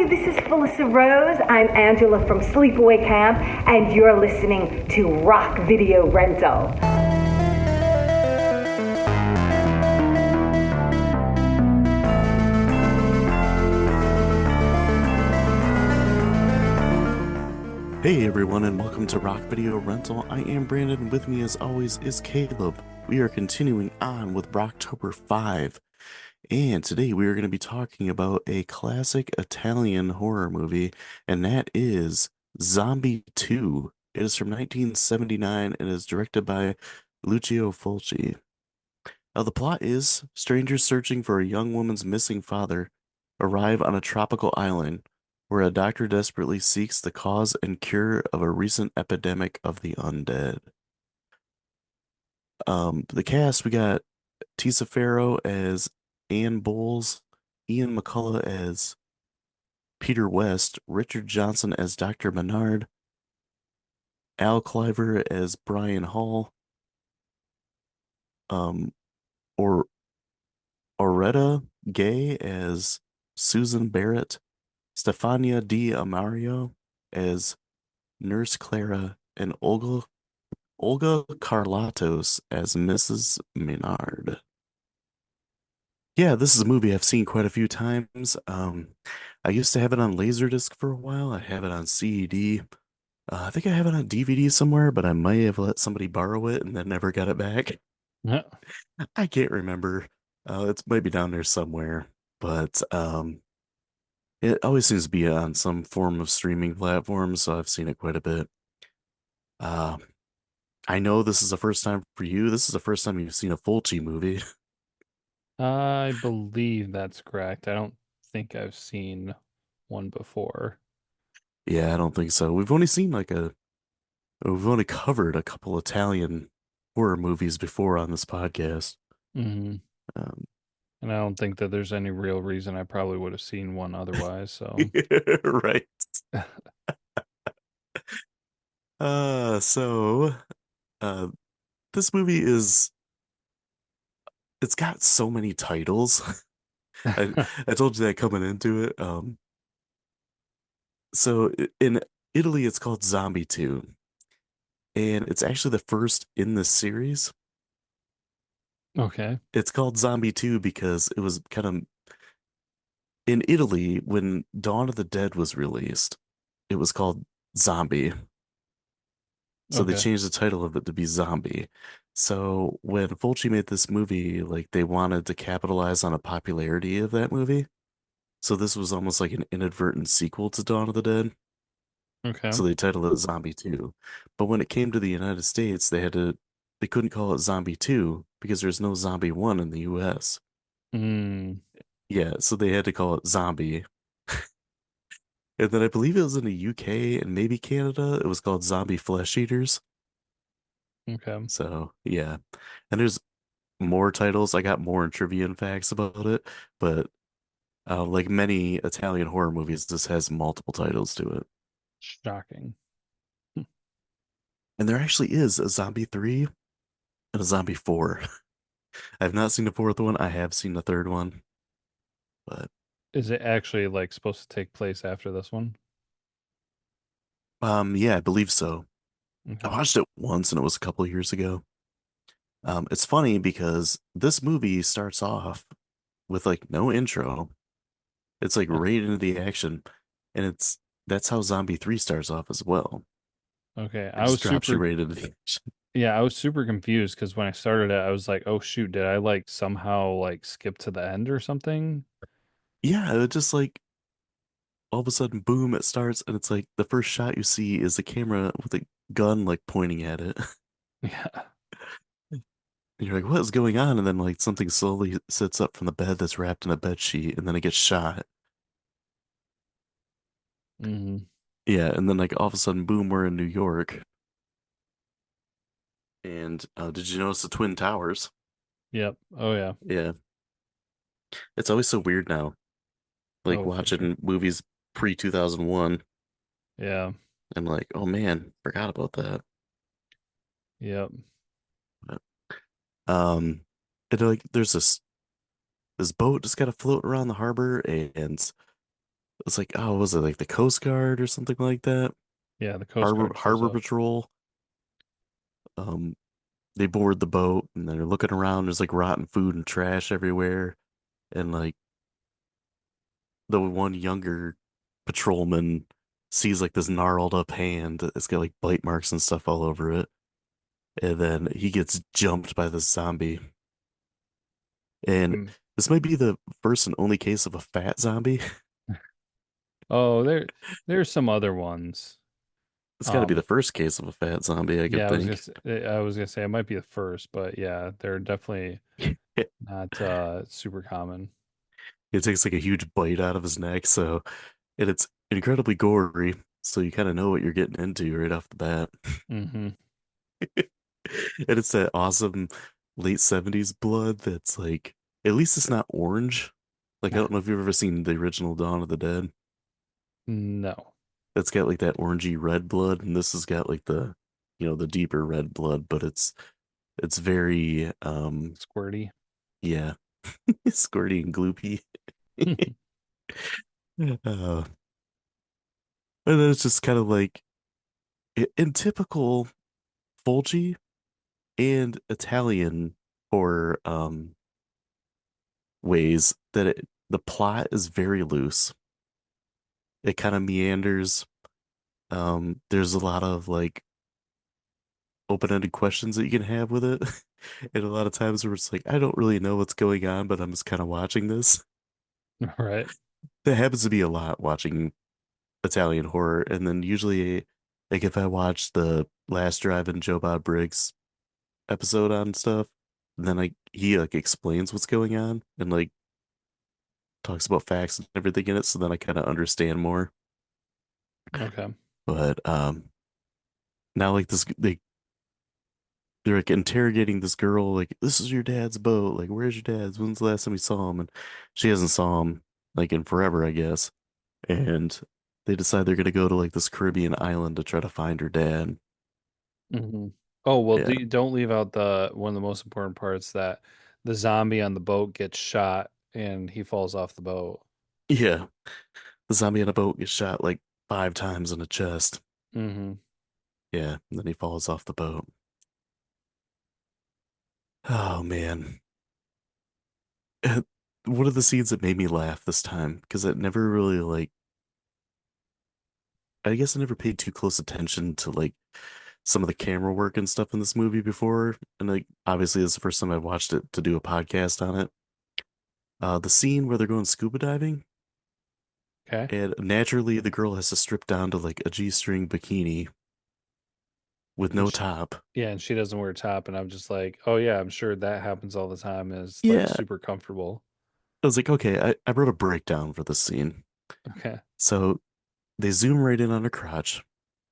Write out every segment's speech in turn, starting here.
Hi, this is Felissa Rose. I'm Angela from Sleepaway Camp, and you're listening to Rock Video Rental. Hey everyone, and welcome to Rock Video Rental. I am Brandon, and with me as always is Caleb. We are continuing on with Rocktober 5, and today we are going to be talking about a classic Italian horror movie, and that is Zombie 2. It is from 1979 and is directed by Lucio Fulci. Now, the plot is strangers searching for a young woman's missing father arrive on a tropical island where a doctor desperately seeks the cause and cure of a recent epidemic of the undead. The cast, we got Tisa Farrow as Anne Bowles, Ian McCullough as Peter West, Richard Johnson as Dr. Menard, Al Cliver as Brian Hall, um, or Oretta Gay as Susan Barrett, Stefania Di Amario as Nurse Clara, and Olga Carlatos as Mrs. Menard. Yeah, this is a movie I've seen quite a few times. I used to have it on Laserdisc for a while. I have it on CED. I think I have it on DVD somewhere, but I might have let somebody borrow it and then never got it back. Yeah. I can't remember. It's maybe down there somewhere, but it always seems to be on some form of streaming platform, so I've seen it quite a bit. Uh, I know this is the first time for you. This is the first time you've seen a Fulci movie. I believe that's correct. I don't think I've seen one before. Yeah, I don't think so. We've only covered a couple Italian horror movies before on this podcast. hmm Um, And I don't think that there's any real reason I probably would have seen one otherwise. So, right. So uh this movie it's got so many titles. I I told you that coming into it. In Italy it's called Zombie 2, and it's actually the first in the series. okay. It's called Zombie 2 because it was kind of in Italy when Dawn of the Dead was released. It was called Zombie. So they Okay. changed the title of it to be Zombie. So when Fulci made this movie, like they wanted to capitalize on a popularity of that movie. So this was almost like an inadvertent sequel to Dawn of the Dead. Okay. So they titled it Zombie 2. But when it came to the United States, they couldn't call it Zombie 2 because there's no Zombie 1 in the US. Mm, Yeah, so they had to call it Zombie. And then I believe it was in the UK and maybe Canada. It was called Zombie Flesh Eaters. okay. So yeah. And there's more titles. I got more trivia and facts about it, but like many Italian horror movies, this has multiple titles to it. Shocking. And there actually is a Zombie 3 and a Zombie 4. I've not seen the fourth one. I have seen the third one, but Is it actually like supposed to take place after this one? yeah, I believe so. I Okay. watched it once and it was a couple of years ago. It's funny because this movie starts off with like no intro. It's like right into the action, and it's that's how Zombie 3 starts off as well. Okay. It just drops you right into the action. Yeah, I was super confused because when I started it, I was like, oh shoot, did I like somehow like skip to the end or something? Yeah, it just like all of a sudden, boom, it starts, and it's like the first shot you see is the camera with a gun like pointing at it. Yeah. And you're like, what is going on? And then like something slowly sits up from the bed that's wrapped in a bed sheet, and then it gets shot. hmm Yeah, and then like all of a sudden, boom, we're in New York. And did you notice the Twin Towers? Yep. Oh yeah. Yeah, it's always so weird now, like Oh, for sure. watching movies pre 2001. Yeah. I'm like, oh man, forgot about that. Yep. But, um, and like there's this boat just kind of floating around the harbor, and It's like, oh, was it like the Coast Guard or something like that? Yeah, the Coast Harbor Guard shows Harbor up. Patrol. Um, they board the boat and they're looking around. There's like rotten food and trash everywhere, and like the one younger patrolman sees like this gnarled up hand that's got like bite marks and stuff all over it, and then he gets jumped by the zombie. And Mm. this might be the first and only case of a fat zombie. Oh, there's some other ones. It's got to be the Um, first case of a fat zombie, I could yeah, think. I was gonna say it might be the first, but yeah, they're definitely It, not super common. it takes like a huge bite out of his neck, so and it's incredibly gory, so you kind of know what you're getting into right off the bat. Hmm. And it's that awesome late 70s blood that's like, at least it's not orange. Like, I don't know if you've ever seen the original Dawn of the Dead. No. That's got like that orangey red blood, and this has got like the deeper red blood, but it's very, Squirty. yeah, squirty and gloopy. Uh, and then it's just kind of like, in typical Fulci and Italian horror, ways that the plot is very loose. It kind of meanders. There's a lot of like open-ended questions that you can have with it. And a lot of times where it's like, I don't really know what's going on, but I'm just kind of watching this. Right. That happens to be a lot watching Italian horror. And then usually, like if I watch the Last Drive in Joe Bob Briggs episode on stuff, then he like explains what's going on and like talks about facts and everything in it, so then I kind of understand more. Okay. But now like they're like interrogating this girl, like, this is your dad's boat, like, where's your dad's, when's the last time we saw him? And she hasn't saw him like in forever, I guess. And they decide they're gonna go to like this Caribbean island to try to find her dad. Hmm. Oh, well, Yeah, don't leave out the one of the most important parts that the zombie on the boat gets shot and he falls off the boat. yeah, the zombie on a boat gets shot like 5 times in the chest. Hmm. Yeah, and then he falls off the boat. Oh man. One of the scenes that made me laugh this time, because it never really like, I guess I never paid too close attention to like some of the camera work and stuff in this movie before. And like obviously it's the first time I watched it to do a podcast on it. The scene where they're going scuba diving, Okay. and naturally the girl has to strip down to like a G-string bikini with And no sh top. Yeah, and she doesn't wear a top, and I'm just like, oh yeah, I'm sure that happens all the time. And it's like Yeah. super comfortable. I was like, okay, I wrote a breakdown for this scene. Okay. So they zoom right in on her crotch,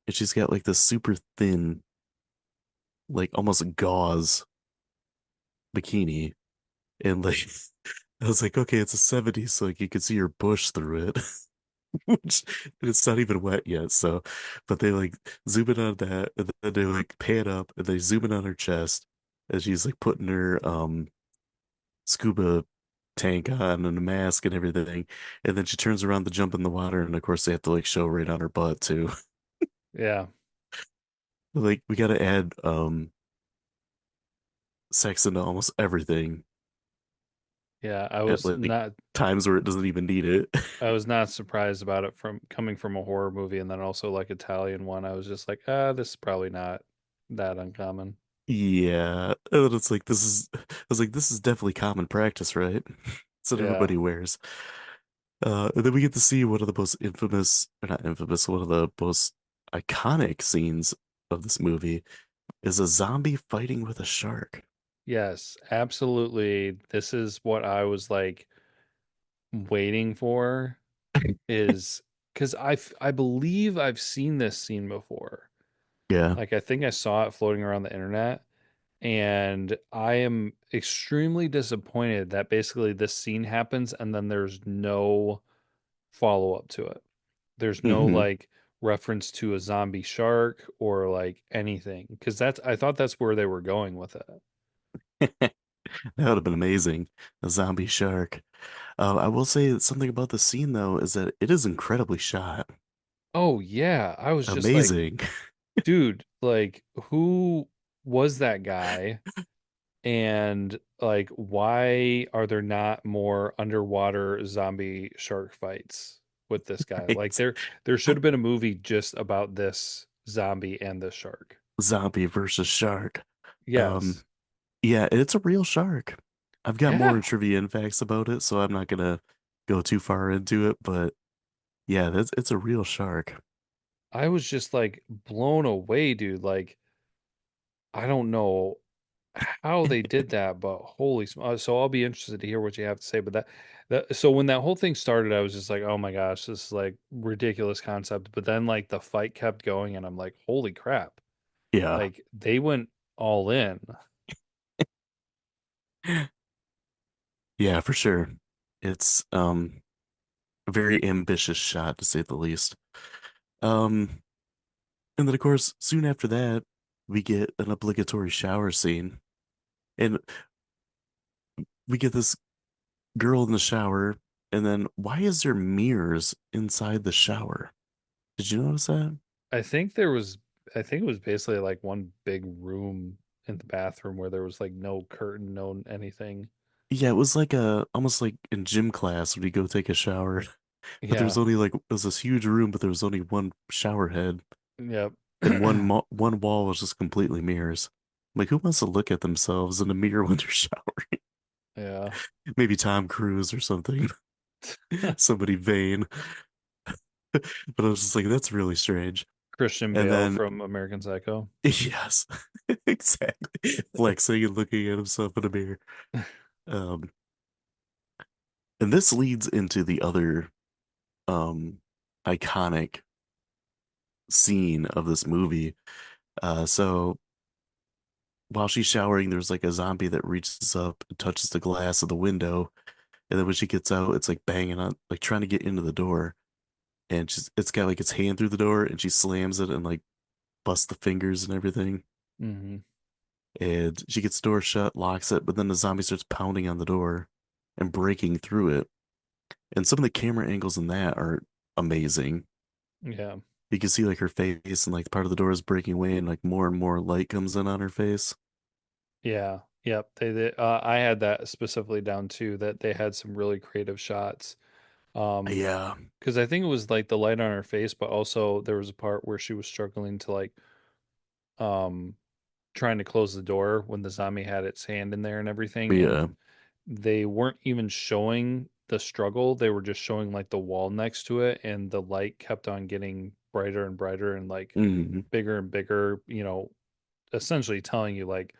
and she's got like this super thin, like almost gauze bikini. And like I was like, okay, it's a 70s, so like you could see her bush through it. Which it's not even wet yet. So, but they like zoom in on that, and then they like pan up, and they zoom in on her chest as she's like putting her scuba tank on and a mask and everything, and then she turns around to jump in the water, and of course they have to like show right on her butt too. Yeah. Like we got to add sex into almost everything Yeah. at like times where it doesn't even need it. I was not surprised about it from coming from a horror movie and then also like Italian one. I was just like, ah, this is probably not that uncommon. Yeah, and then it's like I was like, this is definitely common practice, right? That's what Yeah. everybody wears. And then we get to see one of the most infamous, or not infamous, one of the most iconic scenes of this movie is a zombie fighting with a shark. Yes, absolutely. This is what I was like waiting for is because I believe I've seen this scene before. Yeah. Like I think I saw it floating around the internet, and I am extremely disappointed that basically this scene happens and then there's no follow up to it. There's no Hmm. like reference to a zombie shark or like anything because that's I thought that's where they were going with it. That would have been amazing. A zombie shark. I will say that something about the scene though is that it is incredibly shot. Oh yeah, I was just like, Amazing. dude, like who was that guy? And like, why are there not more underwater zombie shark fights with this guy? Like, Right. there should have been a movie just about this zombie and this shark. Zombie versus shark. Um, Yes. yeah, it's a real shark. I've got more Yeah. trivia and facts about it, so I'm not gonna go too far into it, but yeah, it's a real shark. I was just like blown away, dude. Like, I don't know how they did that, but so I'll be interested to hear what you have to say. But so when that whole thing started, I was just like, oh my gosh, this is like ridiculous concept. But then like the fight kept going, and I'm like, holy crap. Yeah. Like they went all in. Yeah, for sure. It's a very ambitious shot to say the least. Um, and then of course, soon after that, we get an obligatory shower scene. And we get this girl in the shower, and then why is there mirrors inside the shower? Did you notice that? I think there was, I think it was basically like one big room in the bathroom where there was like no curtain, no anything. Yeah, it was like a almost like in gym class when you go take a shower, but there was Yeah. only like it was this huge room, but there was only one shower head, Yep. and one wall was just completely mirrors. Like, who wants to look at themselves in a mirror when they're showering? Yeah. Maybe Tom Cruise or something, somebody vain. But I was just like, that's really strange. Christian And Bale then, from American Psycho. yes, exactly, flexing and looking at himself in a mirror. Um, and this leads into the other um iconic scene of this movie. So while she's showering, there's like a zombie that reaches up and touches the glass of the window, and then when she gets out, it's like banging on, like trying to get into the door, and it's got like its hand through the door, and she slams it and like busts the fingers and everything, Hmm. and she gets the door shut, locks it, but then the zombie starts pounding on the door and breaking through it, and some of the camera angles in that are amazing. Yeah. You can see like her face and like part of the door is breaking away, and like more and more light comes in on her face. Yeah. Yep. I had that specifically down too, that they had some really creative shots. Um, Yeah. because I think it was like the light on her face, but also there was a part where she was struggling to like um trying to close the door when the zombie had its hand in there and everything, and Yeah. they weren't even showing the struggle. They were just showing like the wall next to it, and the light kept on getting brighter and brighter and like Hmm. bigger and bigger, essentially telling you like,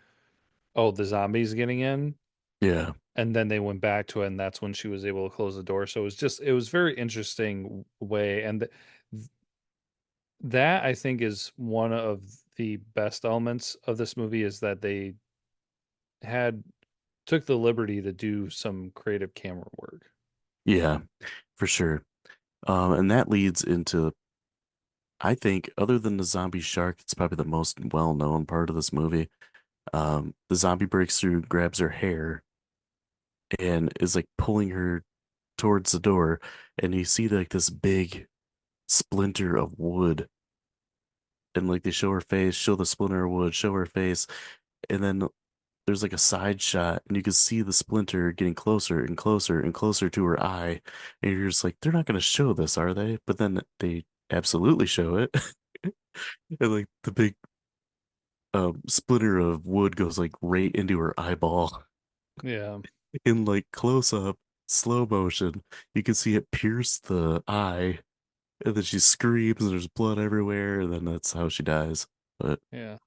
oh, the zombie's getting in. Yeah. And then they went back to it, and that's when she was able to close the door. So it was very interesting way. And that I think is one of the best elements of this movie, is that they had took the liberty to do some creative camera work. Yeah, for sure. And that leads into, I think, other than the zombie shark, it's probably the most well-known part of this movie. The zombie breaks through, grabs her hair, and is like pulling her towards the door, and you see like this big splinter of wood, and like they show her face, show the splinter of wood, show her face, and then there's like a side shot, and you can see the splinter getting closer and closer and closer to her eye, and you're just like, they're not going to show this, are they? But then they absolutely show it, and like the big splinter of wood goes like right into her eyeball Yeah. in like close up, slow motion. You can see it pierce the eye, and then she screams, and there's blood everywhere, and then that's how she dies. But Yeah.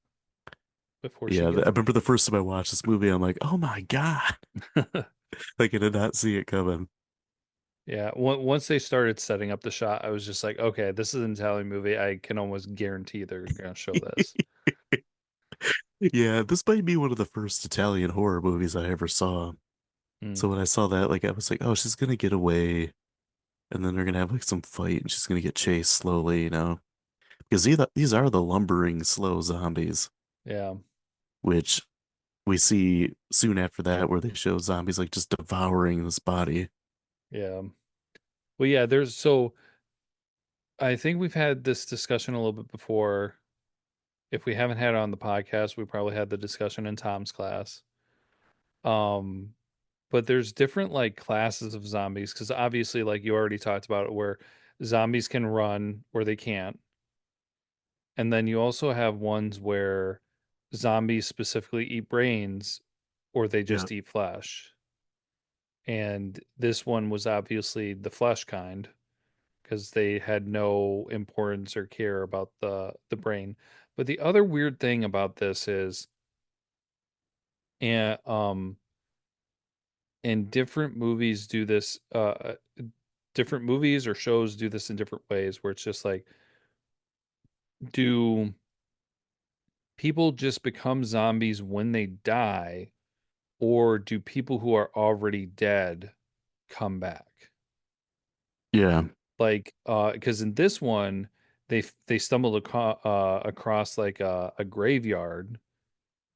Before she yeah, I gets remember the first time I watched this movie, I'm like, oh my God. Like I did not see it coming. Yeah, once they started setting up the shot, I was just like, okay, this is an Italian movie. I can almost guarantee they're gonna show this. Yeah, this might be one of the first Italian horror movies I ever saw. Mm, So when I saw that, like I was like, oh, she's gonna get away, and then they're gonna have like some fight, and she's gonna get chased slowly, because these are the lumbering, slow zombies, yeah. which we see soon after that where they show zombies like just devouring this body. Yeah. Well, yeah, there's so I think we've had this discussion a little bit before. If we haven't had it on the podcast, we probably had the discussion in Tom's class. Um, but there's different like classes of zombies because obviously, like you already talked about it, where zombies can run or they can't. And then you also have ones where zombies specifically eat brains or they Yeah. just eat flesh. And this one was obviously the flesh kind because they had no importance or care about the brain. But the other weird thing about this is, and and different movies do this. Different movies or shows do this in different ways, where it's just like, do people just become zombies when they die, or do people who are already dead come back? Yeah. Like, because in this one, they stumbled across like a graveyard,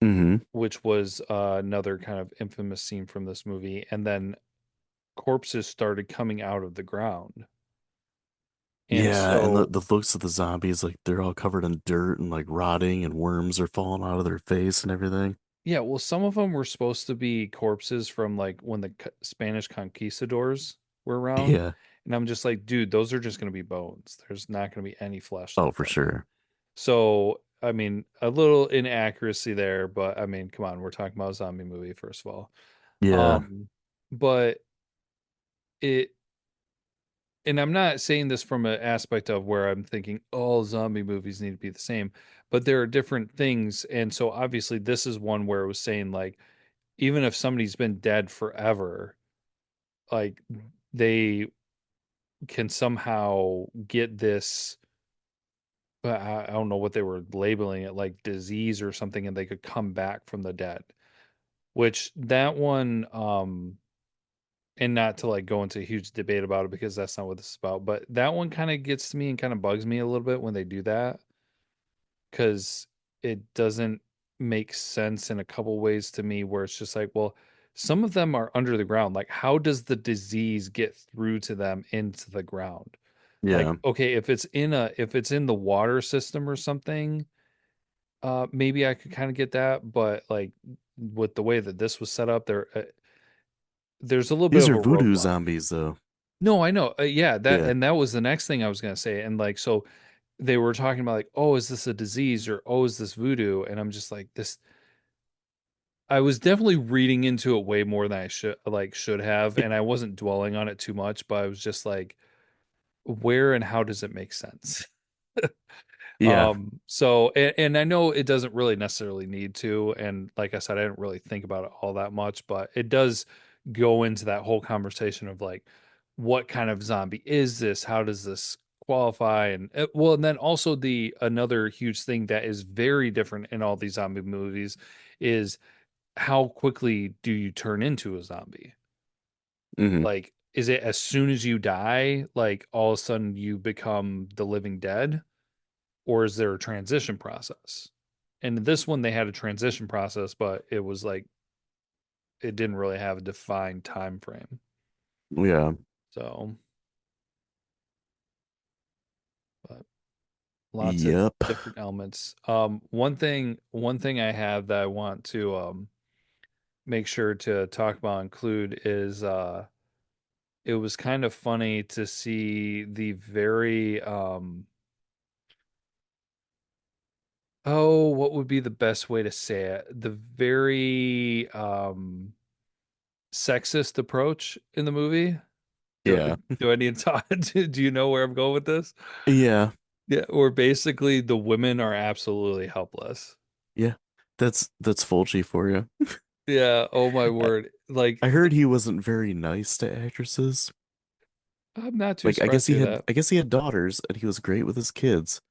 Hmm. which was another kind of infamous scene from this movie, and then corpses started coming out of the ground. And Yeah, and the, so, the looks of the zombies, like they're all covered in dirt and like rotting and worms are falling out of their face and everything. yeah, well, some of them were supposed to be corpses from like when the Spanish conquistadors were around. Yeah. And I'm just like, dude, those are just going to be bones. There's not going to be any flesh Oh, left for on them. sure. So, I mean, a little inaccuracy there, but I mean, come on, we're talking about a zombie movie, first of all. Yeah. Um, but it, and I'm not saying this from an aspect of where I'm thinking all zombie movies need to be the same, but there are different things. And so obviously this is one where it was saying like, even if somebody's been dead forever, like they can somehow get this. I don't know what they were labeling it, like disease or something, and they could come back from the dead. Which that one, and not to like go into a huge debate about it because that's not what this is about, but that one kind of gets to me and kind of bugs me a little bit when they do that because it doesn't make sense in a couple ways to me where it's just like, well, some of them are under the ground. Like, how does the disease get through to them into the ground? Like, Yeah. okay, if it's in the water system or something, maybe I could kind of get that, but like with the way that this was set up, there's a little bit These of are a voodoo roadblock. zombies though. No, I know. Yeah, Yeah. that was the next thing I was gonna say. And like, so they were talking about like, oh, is this a disease or oh, is this voodoo? And I'm just like, this. I was definitely reading into it way more than I should have, and I wasn't dwelling on it too much. But I was just like, where and how does it make sense? Yeah. So and I know it doesn't really necessarily need to, and like I said, I didn't really think about it all that much, but it does go into that whole conversation of like, what kind of zombie is this? How does this qualify? And well, and then also the another huge thing that is very different in all these zombie movies is how quickly do you turn into a zombie? Hmm. Like, is it as soon as you die, like all of a sudden you become the living dead? Or is there a transition process? And in this one, they had a transition process, but it was like it didn't really have a defined time frame. Yeah. So, but lots of Yep. different elements. One thing I have that I want to make sure to talk about include is it was kind of funny to see the very oh, what would be the best way to say it? The very sexist approach in the movie. Do Yeah. do I need to talk? Do you know where I'm going with this? Yeah. Yeah, or basically the women are absolutely helpless. Yeah. That's Fulci for you. Yeah, oh my I, word. Like I heard he wasn't very nice to actresses. I'm not too Like I guess surprised to he hear had that. I guess he had daughters and he was great with his kids.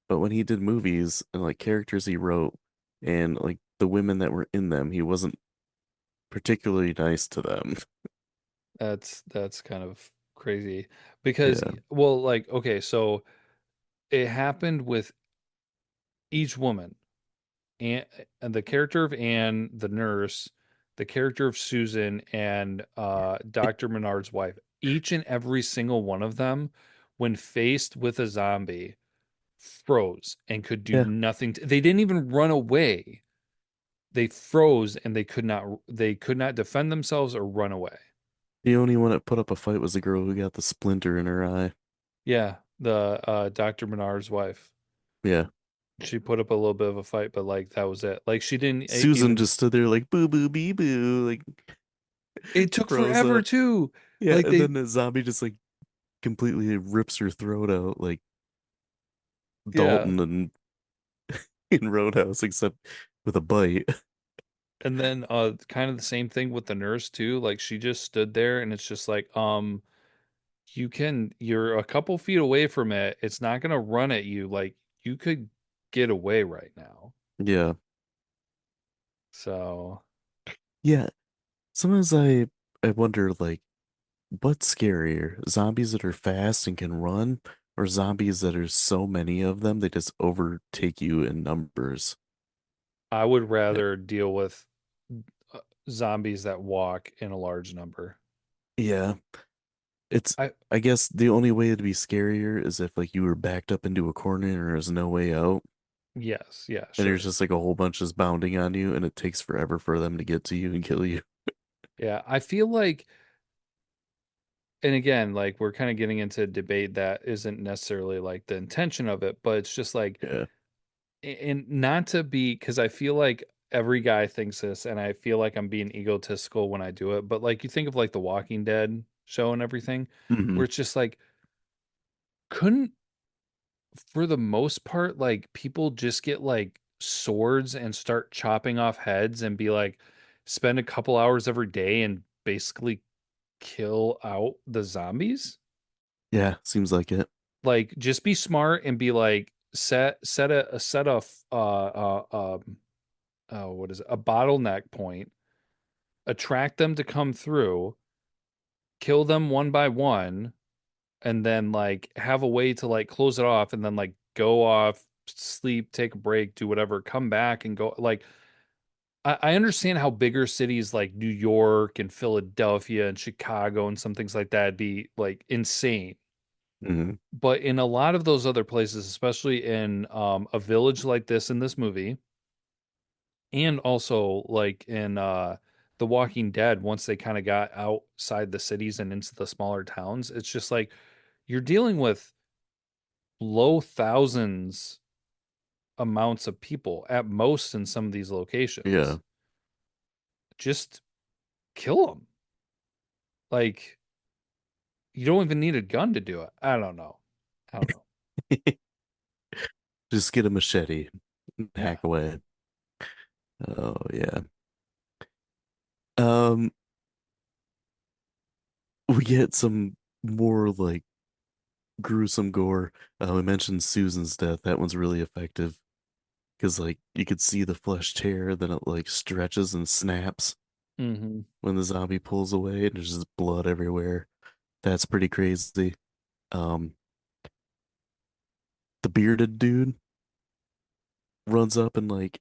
But when he did movies and like characters he wrote and like the women that were in them, he wasn't particularly nice to them. That's kind of crazy because Yeah. well, like okay, so it happened with each woman. and the character of Anne, the nurse, the character of Susan, and Dr. Menard's wife, each and every single one of them, when faced with a zombie, froze and could do Yeah. nothing. They didn't even run away. They froze and they could not defend themselves or run away. The only one that put up a fight was the girl who got the splinter in her eye. Yeah, the Dr. Menard's wife. Yeah. She put up a little bit of a fight, but like that was it. Like she didn't Susan even. just stood there like boo boo bee boo, like It took froze forever up. too. Yeah, Like and they, then the zombie just like completely rips her throat out like yeah. Dalton and in Roadhouse, except with a bite. And then kind of the same thing with the nurse too. Like she just stood there and it's just like, you're a couple feet away from it. It's not gonna run at you. Like you could get away right now. Yeah. So Yeah. Sometimes I wonder like what's scarier? Zombies that are fast and can run, or zombies that are so many of them they just overtake you in numbers? I would Yeah. rather deal with uh, zombies that walk in a large number. Yeah. It's I I guess the only way it'd be scarier is if like you were backed up into a corner and there's no way out. Yes, yeah, And there's sure. just like a whole bunch just bounding on you, and it takes forever for them to get to you and kill you. Yeah, I feel like, and again, like we're kind of getting into a debate that isn't necessarily like the intention of it, but it's just like, Yeah. and not to be, because I feel like every guy thinks this, and I feel like I'm being egotistical when I do it, but like you think of like the Walking Dead show and everything, Hmm. where it's just like, couldn't, for the most part, like people just get like swords and start chopping off heads and be like, spend a couple hours every day and basically kill out the zombies? Yeah, seems like it. Like just be smart and be like set a what is it, a bottleneck point, attract them to come through, kill them one by one, and then like have a way to like close it off and then like go off, sleep, take a break, do whatever, come back and go. Like I understand how bigger cities like New York and Philadelphia and Chicago and some things like that be like insane. Hmm. But in a lot of those other places, especially in a village like this in this movie, and also like in The Walking Dead, once they kind of got outside the cities and into the smaller towns, it's just like you're dealing with low thousands amounts of people at most in some of these Yeah. locations. Just kill them. Like you don't even need a gun to do it. I don't know. I don't know. Just get a machete and Yeah. hack away. Oh yeah. Um, we get some more like gruesome gore. We mentioned Susan's death. That one's really effective because like you could see the flesh tear, then it like stretches and snaps Hmm. when the zombie pulls away, and there's just blood everywhere. That's pretty crazy. Um, the bearded dude runs up and like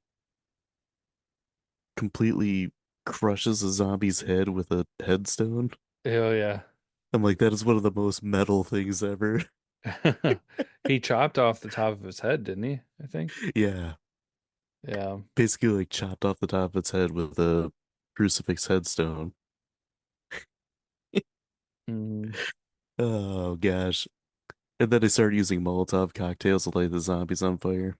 completely crushes a zombie's head with a headstone. Hell yeah. I'm like, that is one of the most metal things ever. He chopped off the top of his head, didn't he? I think. Yeah. Yeah. Basically like chopped off the top of its head with a crucifix headstone. Mhm. Oh gosh. And then they started using Molotov cocktails to light the zombies on fire.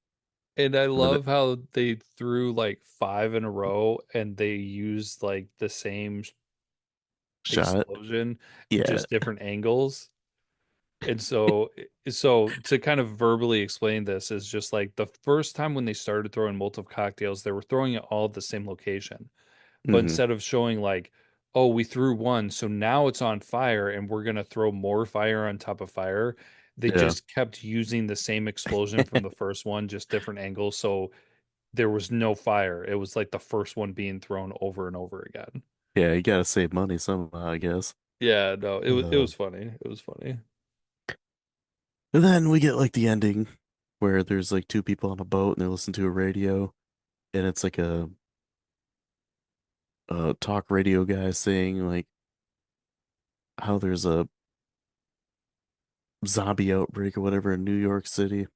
And I And then it love how they threw like five in a row and they used like the same shot. explosion, Yeah. just different angles. And so to kind of verbally explain this is just like the first time when they started throwing Molotov cocktails, they were throwing it all at the same location. But Hmm. instead of showing like, oh, we threw one, so now it's on fire and we're gonna throw more fire on top of fire, they Yeah. just kept using the same explosion from the first one, just different angles. So there was no fire. It was like the first one being thrown over and over again. Yeah, you gotta save money somehow, I guess. Yeah, no, it Uh, was funny. It was funny. and then we get like the ending where there's like two people on a boat and they listen to a radio. and it's like a talk radio guy saying like how there's a zombie outbreak or whatever in New York City,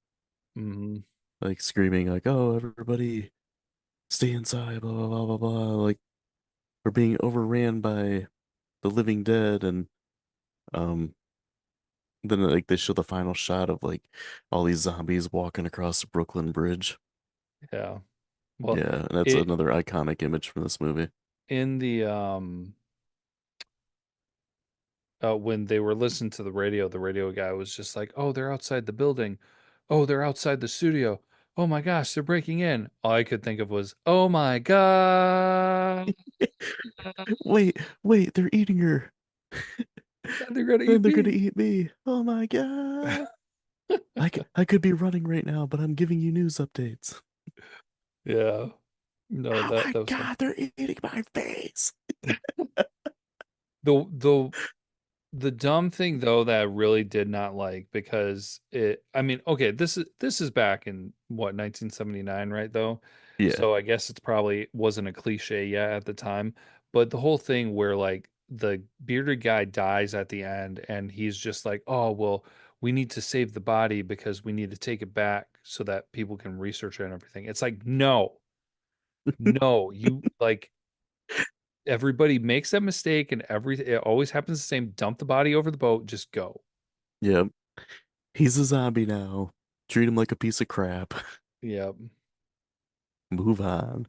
Hmm. like screaming like, "Oh, everybody, stay inside!" Blah blah blah blah blah. Like we're being overran by the living dead, and um, then like they show the final shot of like all these zombies walking across the Brooklyn Bridge. Yeah. Well, Yeah, and that's it another iconic image from this movie. in the when they were listening to the radio guy was just like, "Oh, they're outside the building. Oh, they're outside the studio. Oh my gosh, they're breaking in." All I could think of was, "Oh my God, Wait, wait, they're eating her. and they're gonna Then eat they're gonna me." eat me. Oh my God. I could be running right now, but I'm giving you news updates. Yeah. No, Oh that my that was fun. God, they're eating my face. The the dumb thing though that I really did not like because I mean, okay, this is back in what, 1979, right though? Yeah. So I guess it's probably wasn't a cliche yet at the time, but the whole thing where like the bearded guy dies at the end and he's just like, "Oh, well, we need to save the body because we need to take it back so that people can research it and everything." It's like, "No. No, you like everybody makes that mistake and it always happens the same. Dump the body over the boat, just go." Yep. He's a zombie now. Treat him like a piece of crap. Yeah. Move on.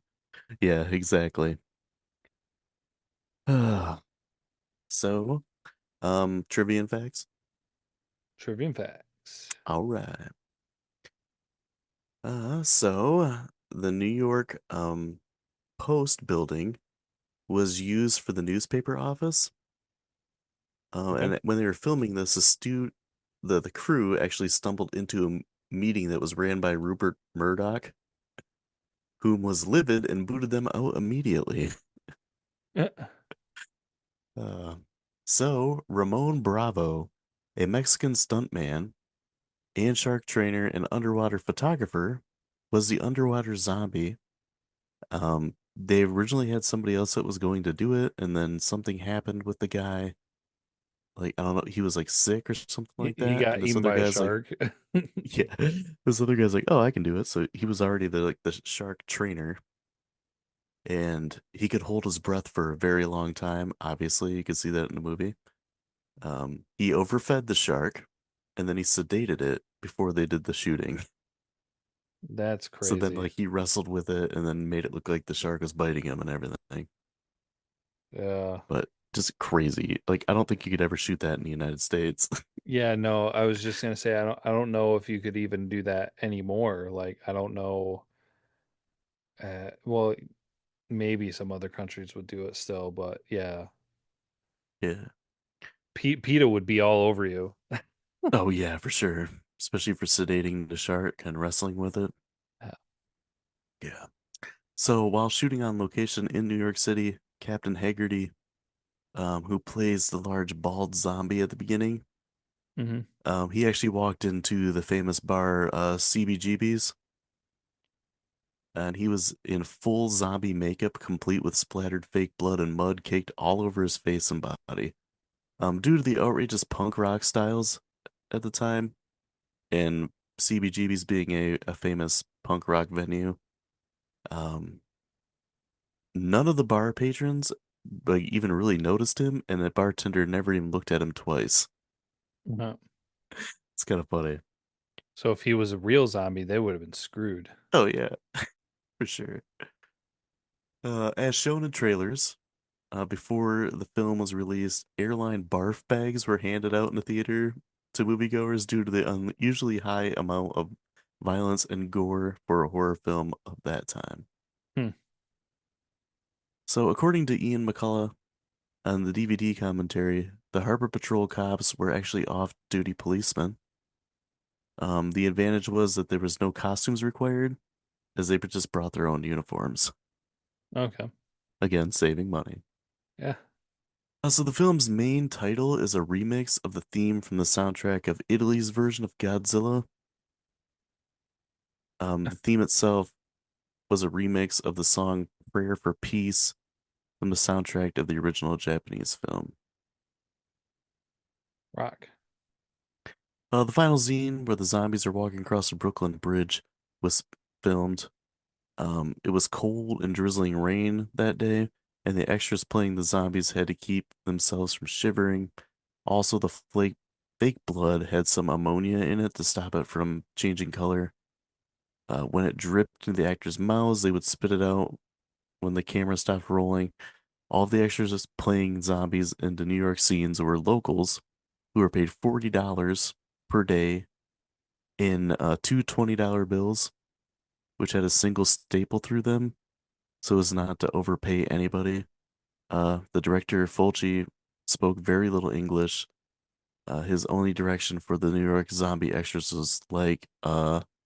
Yeah, exactly. So, trivia and facts. Trivia and facts. All right. So the New York Post building was used for the newspaper office. Okay. And when they were filming this, the crew actually stumbled into a meeting that was ran by Rupert Murdoch, whom was livid and booted them out immediately. Uh, so Ramon Bravo, a Mexican stuntman and shark trainer and underwater photographer, was the underwater zombie. They originally had somebody else that was going to do it, and then something happened with the guy. Like, I don't know, he was like sick or something he, like he that. got And this eaten other by a guy's like, shark. yeah, this other guy's like, oh, I can do it. So he was already the shark trainer, and he could hold his breath for a very long time. Obviously, you can see that in the movie. He overfed the shark, and then he sedated it before they did the shooting. That's So then, crazy. like, he wrestled with it and then made it look like the shark was biting him and everything. Yeah. But just crazy. Like, I don't think you could ever shoot that in the United States. Yeah, no, I was just gonna say I don't know if you could even do that anymore. Like I don't know. Well, maybe some other countries would do it still, but yeah, Yeah. PETA would be all over you. Oh, yeah, for sure. Especially for sedating the shark and wrestling with it. Yeah. Yeah. So while shooting on location in New York City, Captain Haggerty, who plays the large bald zombie at the beginning, Hmm. he actually walked into the famous bar CBGB's, and he was in full zombie makeup, complete with splattered fake blood and mud caked all over his face and body. Due to the outrageous punk rock styles at the time, and CBGB's being a famous punk rock venue, um, none of the bar patrons like even really noticed him, and the bartender never even looked at him twice. It's kind of funny. So if he was a real zombie, they would have been screwed. Oh yeah, for sure. As shown in trailers, before the film was released, airline barf bags were handed out in the theater to moviegoers due to the unusually high amount of violence and gore for a horror film of that time. Hmm. So, according to Ian McCullough on the DVD commentary, the Harbor Patrol cops were actually off-duty policemen. The advantage was that there was no costumes required, as they just brought their own uniforms. Okay. Again, saving money. Yeah. So the film's main title is a remix of the theme from the soundtrack of Italy's version of Godzilla. The theme itself was a remix of the song Prayer for Peace from the soundtrack of the original Japanese film. Rock. The final scene where the zombies are walking across the Brooklyn Bridge was filmed. It was cold and drizzling rain that day, and the extras playing the zombies had to keep themselves from shivering. Also, the fake blood had some ammonia in it to stop it from changing color. When it dripped into the actors' mouths, they would spit it out when the camera stopped rolling. All of the extras just playing zombies into New York scenes were locals who were paid $40 per day in two $20 bills, which had a single staple through them so as not to overpay anybody. The director, Fulci, spoke very little English. His only direction for the New York zombie extras was like,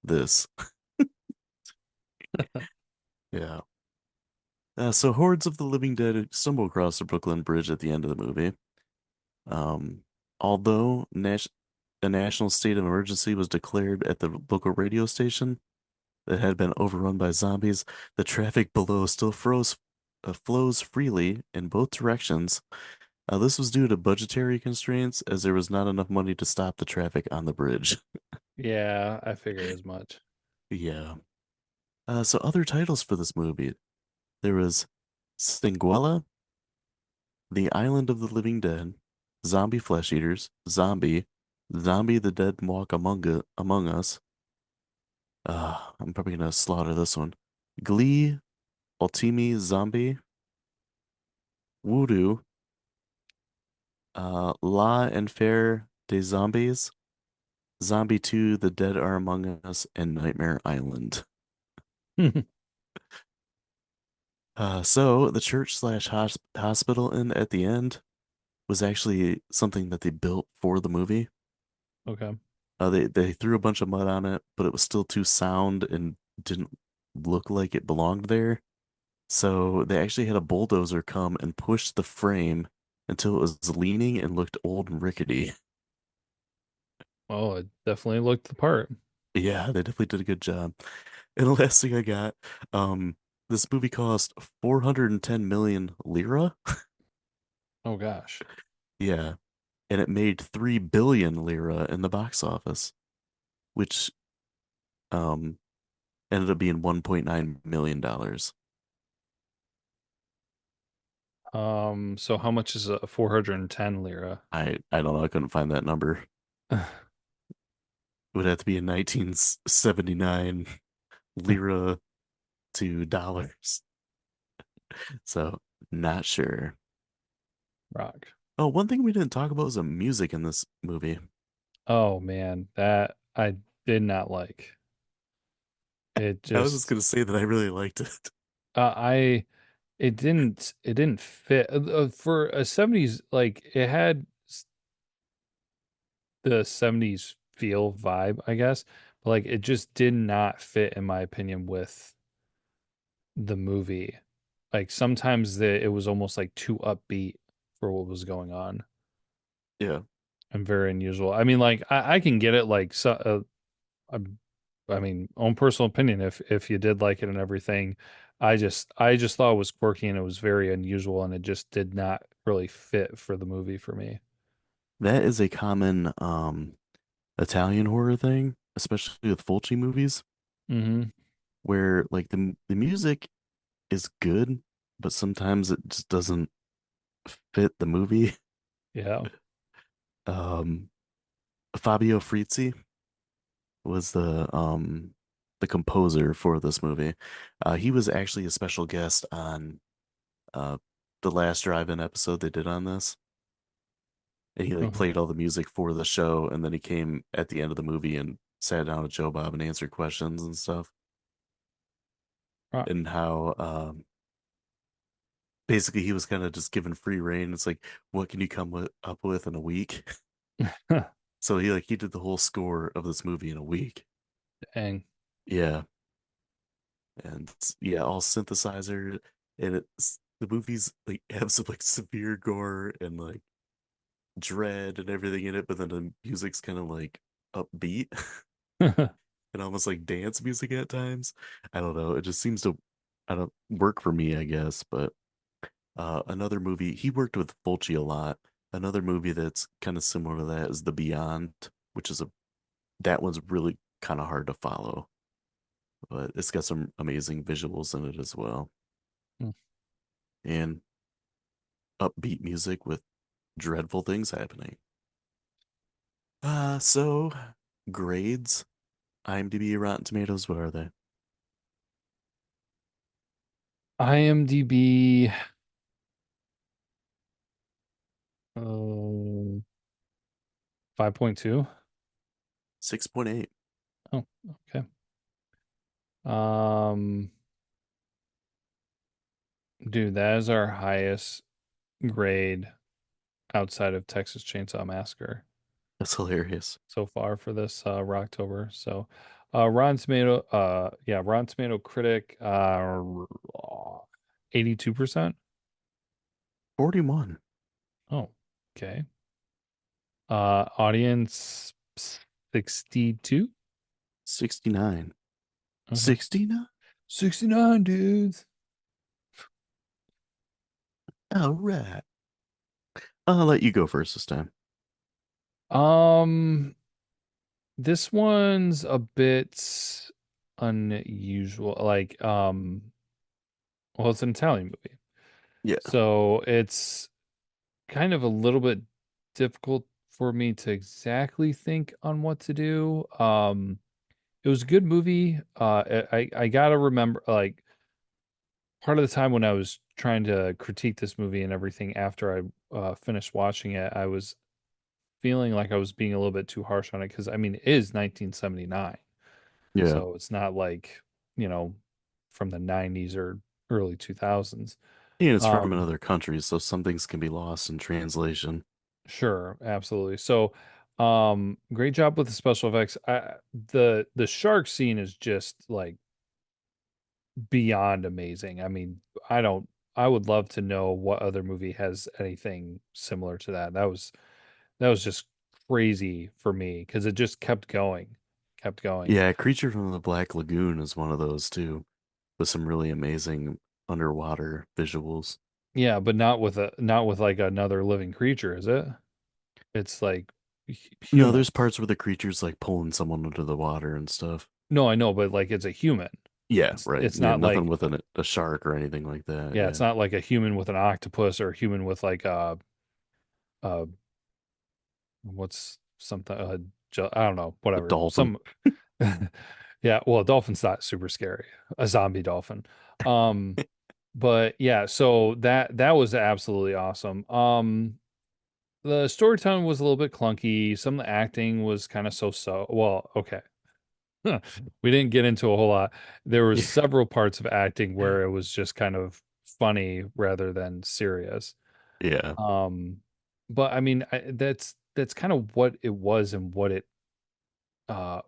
this. Yeah. So hordes of the living dead stumble across the Brooklyn Bridge at the end of the movie. Um, although a national state of emergency was declared at the local radio station that had been overrun by zombies, the traffic below still flows freely in both directions. This was due to budgetary constraints, as there was not enough money to stop the traffic on the bridge. Yeah, I figured as much. Yeah. So other titles for this movie, there was Singuela, The Island of the Living Dead, Zombie Flesh Eaters, Zombie the Dead Walk Among Us. I'm probably gonna slaughter this one. Glee, Ultimi Zombie, Voodoo, La Enfer des Zombies, Zombie 2, The Dead Are Among Us, and Nightmare Island. So the church slash hospital in at the end was actually something that they built for the movie. Okay. They threw a bunch of mud on it, but it was still too sound and didn't look like it belonged there. So they actually had a bulldozer come and push the frame until it was leaning and looked old and rickety. Oh, it definitely looked the part. Yeah, they definitely did a good job. And the last thing I got, um, this movie cost 410 million lira. Oh gosh. Yeah, and it made 3 billion lira in the box office, which um ended up being $1.9 million dollars. So how much is a 410 lira? I don't know, I couldn't find that number. It would have to be in 1979 lira to dollars. So, not sure. Rock. Oh, one thing we didn't talk about was the music in this movie. Oh man, that I did not like. It I was just just gonna say that I really liked it. I it didn't fit for a 70s, like it had the 70s feel vibe, I guess, but like it just did not fit in my opinion with the movie. Like sometimes it was almost like too upbeat for what was going on Yeah. and very unusual. I mean, like I can get it, like so. I mean, own personal opinion. If you did like it and everything, I just thought it was quirky and it was very unusual and it just did not really fit for the movie for me. That is a common Italian horror thing, especially with Fulci movies, Hmm. where like the music is good, but sometimes it just doesn't fit the movie. Yeah. Um, Fabio Frizzi was the composer for this movie. He was actually a special guest on uh the last drive-in episode they did on this. And he like Okay. played all the music for the show, and then he came at the end of the movie and sat down with Joe Bob and answered questions and stuff. Rock. And how basically he was kind of just given free reign. It's like, what can you up with in a week? So he did the whole score of this movie in a week. Dang. Yeah. And yeah, all synthesizer, and it's the movie's like have some like severe gore and like dread and everything in it, but then the music's kind of like upbeat. and almost like dance music at times. I don't know. It just seems to I don't work for me, I guess. But another movie he worked with Fulci a lot. Another movie that's kind of similar to that is The Beyond, which is a that one's really kind of hard to follow, but it's got some amazing visuals in it as well, Mm. and upbeat music with dreadful things happening. So grades, IMDb, Rotten Tomatoes, what are they? IMDb 5.2. 6.8. Oh, okay. Um, dude, that is our highest grade outside of Texas Chainsaw Massacre That's hilarious. so far for this Rocktober. So, Rotten Tomato, yeah, Rotten Tomato critic, 82%. 41. Oh, okay. Audience 62. 69. Okay. 69. 69 dudes. All right. I'll let you go first this time. Um, this one's a bit unusual. Like, well, it's an Italian movie. Yeah. So it's kind of a little bit difficult for me to exactly think on what to do. It was a good movie. I gotta remember, like, part of the time when I was trying to critique this movie and everything after I finished watching it, I was feeling like I was being a little bit too harsh on it because I mean it is 1979, Yeah. so it's not like, you know, from the 90s or early 2000s. And it's from Um, another country, so some things can be lost in translation. sure, absolutely. So, great job with the special effects. The shark scene is just like beyond amazing. I mean, I don't. I would love to know what other movie has anything similar to that. That was just crazy for me because it just kept going, kept going. Yeah, Creature from the Black Lagoon is one of those too, with some really amazing underwater visuals. Yeah, but not with like another living creature, is it? It's like No, there's humans. parts where the creature's like pulling someone under the water and stuff. No, I know, but like it's a human. Yeah, It's right. it's Yeah, not nothing like with a shark or anything like that. yeah, it's Yeah. not like a human with an octopus or a human with like a what's something I don't know, A whatever. dolphin. Some yeah, well, a dolphin's not super scary. A zombie dolphin. Um, but yeah, so that was absolutely awesome. The storytelling was a little bit clunky. Some of the acting was kind of so. Well, okay. We didn't get into a whole lot. There was Yeah. several parts of acting where it was just kind of funny rather than serious. Yeah. Um, but I mean, that's kind of what it was and what it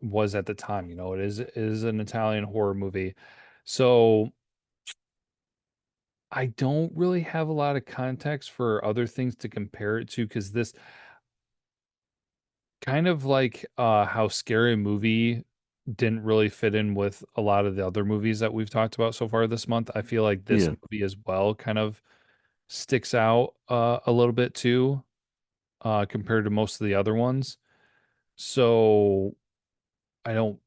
was at the time. You know, it is an Italian horror movie. So I don't really have a lot of context for other things to compare it to because this kind of like how Scary Movie didn't really fit in with a lot of the other movies that we've talked about so far this month. I feel like this Yeah. movie as well kind of sticks out a little bit too compared to most of the other ones. So I don't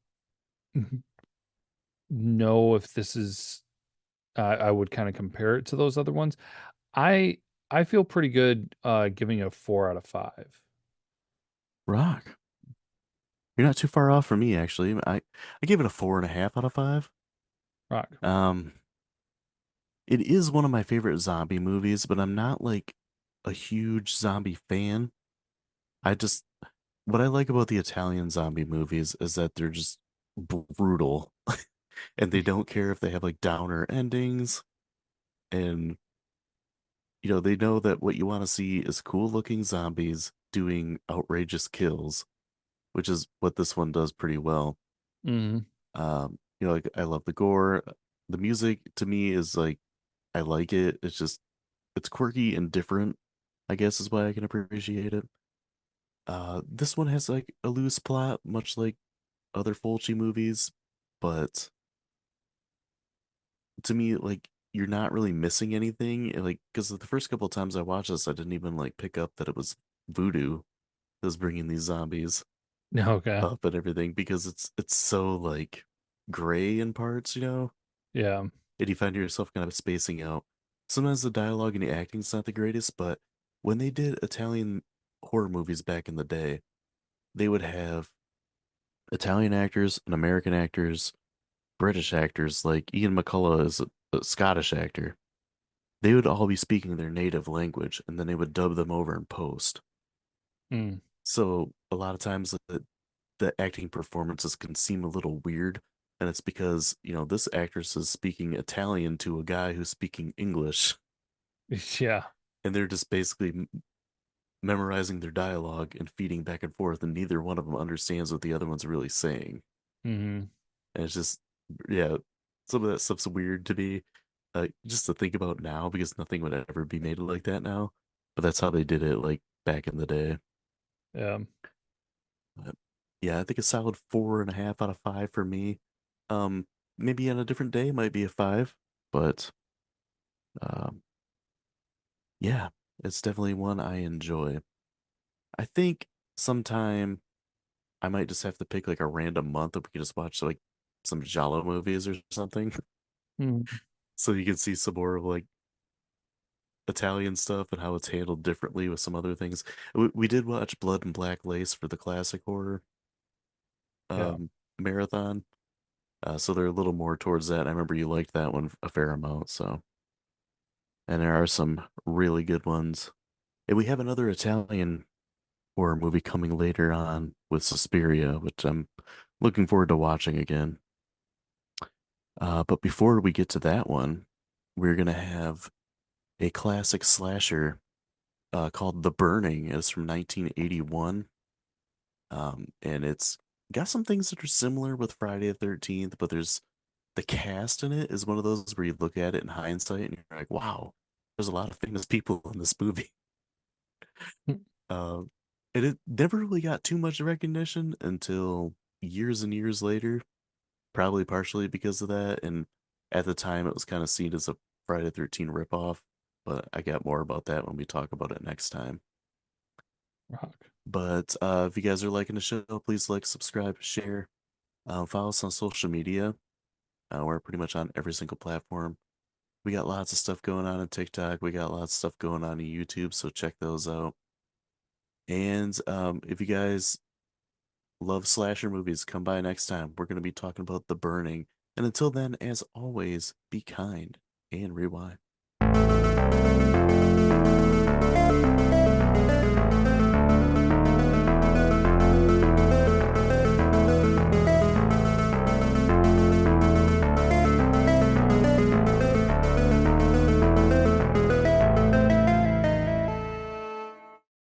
know if this is I would kind of compare it to those other ones. I I feel pretty good giving it a 4 out of 5. Rock. You're not too far off from me, actually. I gave it a 4.5 out of 5. Rock. Um, it is one of my favorite zombie movies, but I'm not like a huge zombie fan. I just what I like about the Italian zombie movies is that they're just brutal and they don't care if they have like downer endings, and they know that what you want to see is cool looking zombies doing outrageous kills, which is what this one does pretty well. Mm-hmm. Like I love the gore. The music to me is like I like it. It's quirky and different, I guess is why I can appreciate it. This one has like a loose plot, much like other Fulci movies, but to me, like, you're not really missing anything. Like, because the first couple of times I watched this, I didn't even like pick up that it was voodoo that was bringing these zombies Okay. up and everything because it's so like gray in parts, you know, Yeah. and you find yourself kind of spacing out. Sometimes the dialogue and the acting's not the greatest, but when they did Italian horror movies back in the day, they would have Italian actors and American actors, British actors, like Ian McCullough is a Scottish actor. They would all be speaking their native language and then they would dub them over in post. Mm. So a lot of times the acting performances can seem a little weird, and it's because, you know, this actress is speaking Italian to a guy who's speaking English, Yeah. and they're just basically memorizing their dialogue and feeding back and forth, and neither one of them understands what the other one's really saying. Hmm. And it's just, yeah, some of that stuff's weird to me, just to think about now because nothing would ever be made like that now. But that's how they did it, like back in the day. Yeah. But yeah, I think a solid 4.5 out of 5 for me. Um, Maybe on a different day might be a 5, but um, yeah, it's definitely one I enjoy. I think sometime I might just have to pick like a random month that we can just watch like some Giallo movies or something, Mm. so you can see some more of like Italian stuff and how it's handled differently with some other things. We did watch Blood and Black Lace for the classic horror Yeah. um, marathon. So they're a little more towards that. I remember you liked that one a fair amount, so. And there are some really good ones. And we have another Italian horror movie coming later on with Suspiria, which I'm looking forward to watching again. But before we get to that one, we're gonna have a classic slasher called The Burning. It's from 1981. And it's got some things that are similar with Friday the 13th, but there's the cast in it is one of those where you look at it in hindsight and you're like, wow, there's a lot of famous people in this movie. Um, and it never really got too much recognition until years and years later, probably partially because of that. And at the time, it was kind of seen as a Friday the 13th ripoff, but I got more about that when we talk about it next time. Rock. But if you guys are liking the show, please like, subscribe, share, follow us on social media. We're pretty much on every single platform. We got lots of stuff going on TikTok. We got lots of stuff going on YouTube, so check those out. And if you guys love slasher movies, come by next time. We're going to be talking about The Burning. And until then, as always, be kind and rewind.